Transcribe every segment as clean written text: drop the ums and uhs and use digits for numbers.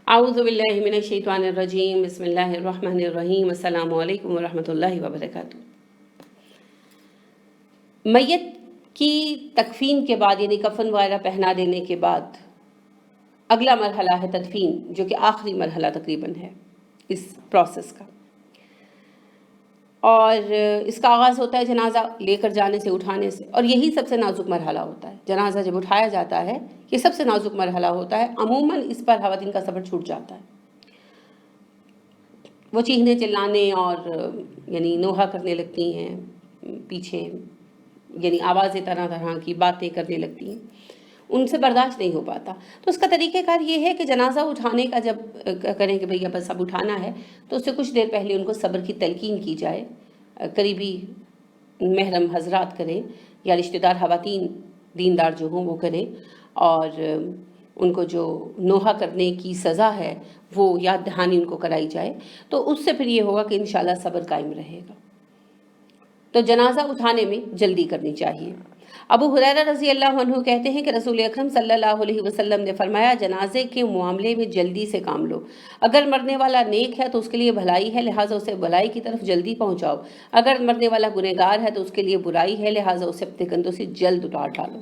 اعوذ باللہ من الشیطان الرجیم، بسم اللہ الرحمن الرحیم، السلام علیکم ورحمۃ اللہ وبرکاتہ۔ میت کی تکفین کے بعد یعنی کفن وغیرہ پہنا دینے کے بعد اگلا مرحلہ ہے تدفین، جو کہ آخری مرحلہ تقریباً ہے اس پروسیس کا، اور اس کا آغاز ہوتا ہے جنازہ لے کر جانے سے، اٹھانے سے، اور یہی سب سے نازک مرحلہ ہوتا ہے۔ جنازہ جب اٹھایا جاتا ہے یہ سب سے نازک مرحلہ ہوتا ہے۔ عموماً اس پر خواتین کا صبر چھوٹ جاتا ہے، وہ چیخنے چلانے اور یعنی نوحہ کرنے لگتی ہیں پیچھے، یعنی آوازیں طرح طرح کی باتیں کرنے لگتی ہیں، ان سے برداشت نہیں ہو پاتا۔ تو اس کا طریقہ کار یہ ہے کہ جنازہ اٹھانے کا جب کریں کہ بھئی بس اب اٹھانا ہے، تو اس سے کچھ دیر پہلے ان کو صبر کی تلقین کی جائے، قریبی محرم حضرات کریں یا رشتہ دار خواتین دیندار جو ہوں وہ کریں، اور ان کو جو نوحہ کرنے کی سزا ہے وہ یاد دہانی ان کو کرائی جائے، تو اس سے پھر یہ ہوگا کہ انشاءاللہ صبر قائم رہے گا۔ تو جنازہ اٹھانے میں جلدی کرنی چاہیے۔ ابو ہریرہ رضی اللہ عنہ کہتے ہیں کہ رسول اکرم صلی اللہ علیہ وسلم نے فرمایا، جنازے کے معاملے میں جلدی سے کام لو۔ اگر مرنے والا نیک ہے تو اس کے لیے بھلائی ہے، لہٰذا اسے بھلائی کی طرف جلدی پہنچاؤ۔ اگر مرنے والا گنہگار ہے تو اس کے لیے برائی ہے، لہٰذا اسے اپنے کندھوں سے جلد اتار ڈالو۔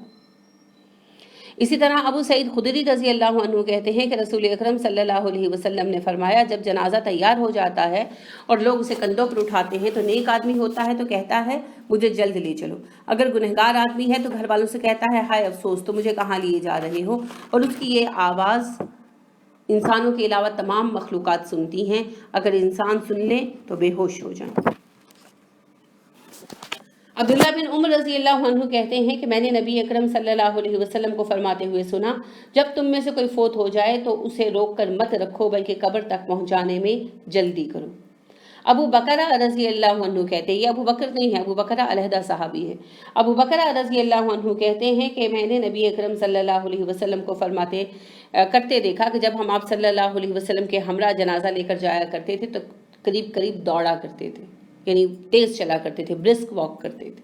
اسی طرح ابو سعید خدری رضی اللہ عنہ کہتے ہیں کہ رسول اکرم صلی اللہ علیہ وسلم نے فرمایا، جب جنازہ تیار ہو جاتا ہے اور لوگ اسے کندھوں پر اٹھاتے ہیں تو نیک آدمی ہوتا ہے تو کہتا ہے مجھے جلد لے چلو، اگر گنہگار آدمی ہے تو گھر والوں سے کہتا ہے ہائے افسوس، تو مجھے کہاں لیے جا رہے ہو، اور اس کی یہ آواز انسانوں کے علاوہ تمام مخلوقات سنتی ہیں، اگر انسان سن لے تو بے ہوش ہو جائیں۔ عبداللہ بن عمر رضی اللہ عنہ کہتے ہیں کہ میں نے نبی اکرم صلی اللہ علیہ وسلم کو فرماتے ہوئے سنا، جب تم میں سے کوئی فوت ہو جائے تو اسے روک کر مت رکھو، بلکہ قبر تک پہنچانے میں جلدی کرو۔ ابو بکرہ رضی اللہ عنہ کہتے ہیں، یہ ابو بکر نہیں ہے، ابو بکرہ علیحدہ صحابی ہے۔ ابو بکرہ رضی اللہ عنہ کہتے ہیں کہ میں نے نبی اکرم صلی اللہ علیہ وسلم کو فرماتے کرتے دیکھا کہ جب ہم آپ صلی اللہ علیہ وسلم کے ہمراہ جنازہ لے کر جایا کرتے تھے تو قریب قریب دوڑا کرتے تھے، یعنی تیز چلا کرتے تھے، برسک واک کرتے تھے۔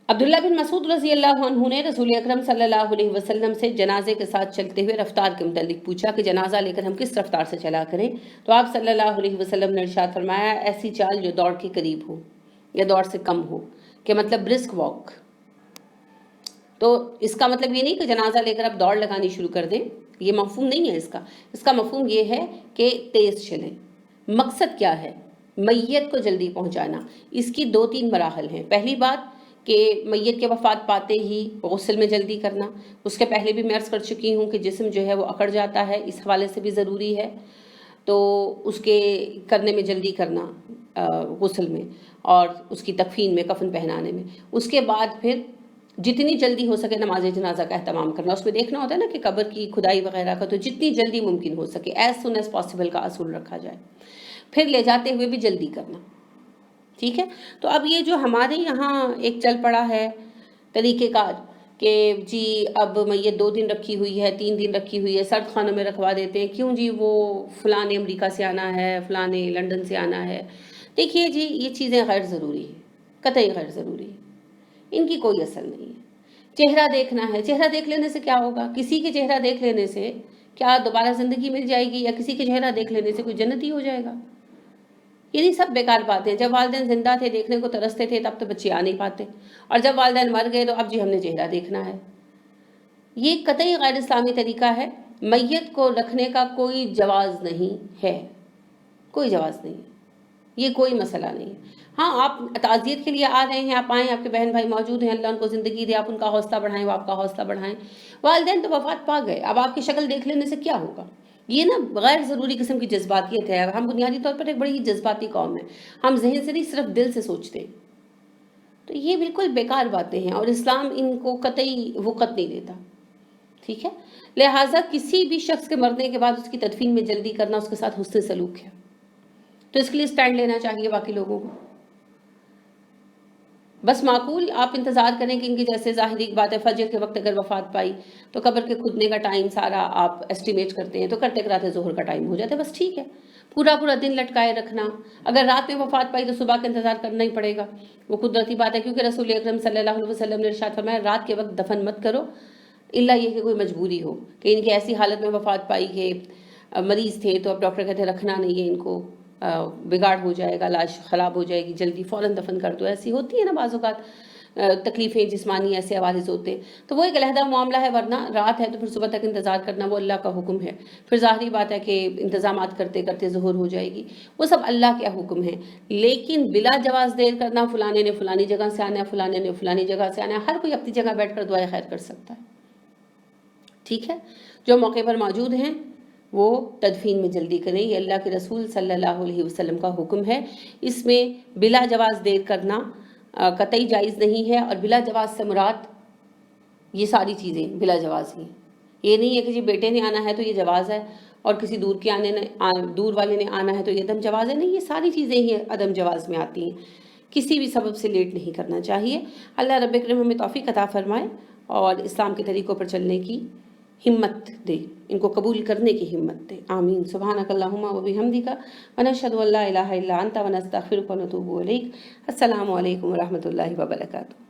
عبداللہ بن مسعود رضی اللہ عنہ نے رسول اکرم صلی اللہ علیہ وسلم سے جنازے کے ساتھ چلتے ہوئے رفتار کے متعلق پوچھا کہ جنازہ لے کر ہم کس رفتار سے چلا کریں، تو آپ صلی اللہ علیہ وسلم نے ارشاد فرمایا، ایسی چال جو دوڑ کے قریب ہو یا دوڑ سے کم ہو، کہ مطلب برسک واک۔ تو اس کا مطلب یہ نہیں کہ جنازہ لے کر آپ دوڑ لگانی شروع کر دیں، یہ مفہوم نہیں ہے اس کا مفہوم یہ ہے کہ تیز چلیں۔ مقصد کیا ہے؟ میت کو جلدی پہنچانا۔ اس کی 2-3 مراحل ہیں۔ پہلی بات کہ میت کے وفات پاتے ہی غسل میں جلدی کرنا، اس کے پہلے بھی میں عرض کر چکی ہوں کہ جسم جو ہے وہ اکڑ جاتا ہے، اس حوالے سے بھی ضروری ہے، تو اس کے کرنے میں جلدی کرنا غسل میں، اور اس کی تکفین میں، کفن پہنانے میں۔ اس کے بعد پھر جتنی جلدی ہو سکے نماز جنازہ کا اہتمام کرنا، اس میں دیکھنا ہوتا ہے نا کہ قبر کی کھدائی وغیرہ کا، تو جتنی جلدی ممکن ہو سکے ایز سون ایز پاسبل کا اصول رکھا جائے، پھر لے جاتے ہوئے بھی جلدی کرنا، ٹھیک ہے۔ تو اب یہ جو ہمارے یہاں ایک چل پڑا ہے طریقہ کار کہ جی اب میت 2 دن رکھی ہوئی ہے، 3 دن رکھی ہوئی ہے، سرد خانوں میں رکھوا دیتے ہیں، کیوں جی وہ فلاں نے امریکہ سے آنا ہے، فلاں نے لنڈن سے آنا ہے۔ دیکھیے جی یہ چیزیں غیر ضروری ہیں، قطعی غیر ضروری ہیں، ان کی کوئی اثر نہیں ہے۔ چہرہ دیکھنا ہے، چہرہ دیکھ لینے سے کیا ہوگا؟ کسی کے چہرہ دیکھ لینے سے کیا دوبارہ زندگی مل جائے گی، یا کسی کے چہرہ دیکھ لینے سے کوئی جنتی ہو جائے گا؟ یہ سب بیکار باتیں۔ جب والدین زندہ تھے دیکھنے کو ترستے تھے، تب تو بچے آ نہیں پاتے، اور جب والدین مر گئے تو اب جی ہم نے چہرہ دیکھنا ہے۔ یہ قطعی غیر اسلامی طریقہ ہے۔ میت کو رکھنے کا کوئی جواز نہیں ہے، کوئی جواز نہیں ہے، یہ کوئی مسئلہ نہیں ہے۔ ہاں آپ تعزیت کے لیے آ رہے ہیں، آپ آئیں، آپ کے بہن بھائی موجود ہیں، اللہ ان کو زندگی دے، آپ ان کا حوصلہ بڑھائیں، وہ آپ کا حوصلہ بڑھائیں۔ والدین تو وفات پا گئے، اب آپ کی شکل دیکھ لینے سے کیا ہوگا؟ یہ نا غیر ضروری قسم کی جذباتیت ہے۔ ہم بنیادی طور پر ایک بڑی جذباتی قوم ہے، ہم ذہن سے نہیں صرف دل سے سوچتے ہیں، تو یہ بالکل بیکار باتیں ہیں، اور اسلام ان کو قطعی وقت نہیں دیتا، ٹھیک ہے۔ لہٰذا کسی بھی شخص کے مرنے کے بعد اس کی تدفین میں جلدی کرنا اس کے ساتھ حسن سلوک ہے، تو اس کے لیے سٹینڈ لینا چاہیے باقی لوگوں کو۔ بس معقول آپ انتظار کریں کہ ان کی جیسے ظاہری بات ہے، فجر کے وقت اگر وفات پائی تو قبر کے کھدنے کا ٹائم سارا آپ ایسٹیمیٹ کرتے ہیں، تو کرتے کراتے ظہر کا ٹائم ہو جاتا ہے، بس ٹھیک ہے۔ پورا دن لٹکائے رکھنا، اگر رات میں وفات پائی تو صبح کا انتظار کرنا ہی پڑے گا، وہ قدرتی بات ہے، کیونکہ رسول اکرم صلی اللہ علیہ وسلم نے ارشاد فرمایا، رات کے وقت دفن مت کرو، الا یہ کہ کوئی مجبوری ہو کہ ان کی ایسی حالت میں وفات پائی کہ مریض تھے تو اب ڈاکٹر کہتے ہیں رکھنا نہیں ہے ان کو، بگاڑ ہو جائے گا، لاش خراب ہو جائے گی، جلدی فوراً دفن کر دو، ایسی ہوتی ہے نا بعض اوقات تکلیفیں جسمانی ایسے عوارض ہوتے ہیں، تو وہ ایک علیحدہ معاملہ ہے، ورنہ رات ہے تو پھر صبح تک انتظار کرنا وہ اللہ کا حکم ہے. پھر ظاہری بات ہے کہ انتظامات کرتے کرتے ظہر ہو جائے گی، وہ سب اللہ کا حکم ہے. لیکن بلا جواز دیر کرنا، فلانے نے فلانی جگہ سے آنا ہے، فلانے نے فلانی جگہ سے آنا ہے، ہر کوئی اپنی جگہ بیٹھ کر دعائے خیر کر سکتا ہے. ٹھیک ہے، جو موقع پر موجود ہیں وہ تدفین میں جلدی کریں، یہ اللہ کے رسول صلی اللہ علیہ وسلم کا حکم ہے. اس میں بلا جواز دیر کرنا قطعی جائز نہیں ہے، اور بلا جواز سے مراد یہ ساری چیزیں بلا جواز ہی. یہ نہیں ہے کہ جی بیٹے نے آنا ہے تو یہ جواز ہے، اور کسی دور والے نے آنا ہے تو یہ عدم جواز ہے. نہیں، یہ ساری چیزیں ہی عدم جواز میں آتی ہیں. کسی بھی سبب سے لیٹ نہیں کرنا چاہیے. اللہ رب کریم ہمیں توفیق عطا فرمائے اور اسلام کے طریقوں پر چلنے کی ہمت دے، ان کو قبول کرنے کی ہمت دے. آمین. سبحانک اللہم و بحمدک ونشہد ان لا الہ الا انت ونستغفرک ونتوب الیک. السلام علیکم ورحمۃ اللہ وبرکاتہ.